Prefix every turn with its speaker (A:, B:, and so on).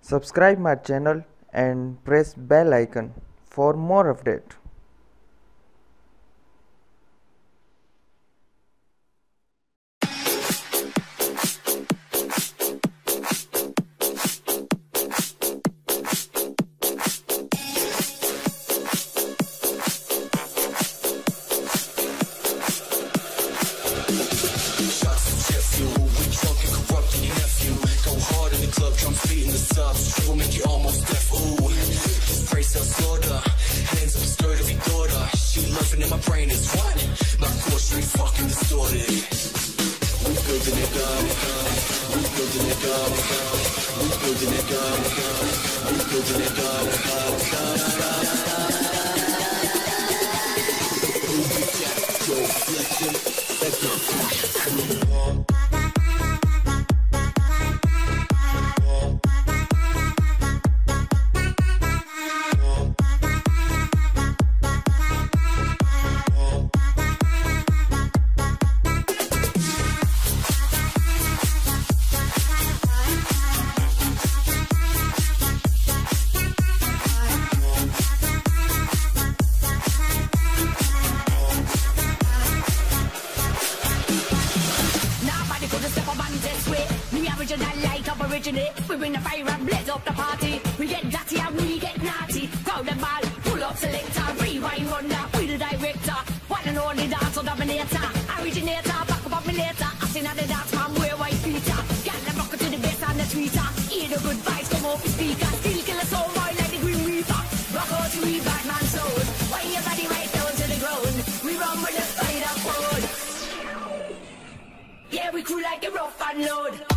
A: Subscribe my channel and press bell icon for more update.
B: Will make you almost deaf. Ooh, this praise of slaughter. Hands up, stirred every daughter. She loving in my brain is what? My core street fucking distorted. We building it up. We building it up. We building it up. We building it up. Yo, flexing. Let's go.
C: We bring the fire and blaze up the party. We get dirty and we get naughty. Crowd the ball, pull up selector, rewind runner. We the director, one and only dancer dominator. Originator, back up me later. I sing at the dance man, wear white Peter. Got the bucket to the bass and the tweeter. Hear the good vibes come off the speaker. Still kill a soul boy like the Green Reaper. Rock out to we bad man soul. Why your body right down to the ground? We run with the spider code. Yeah, we crew like a rough and load.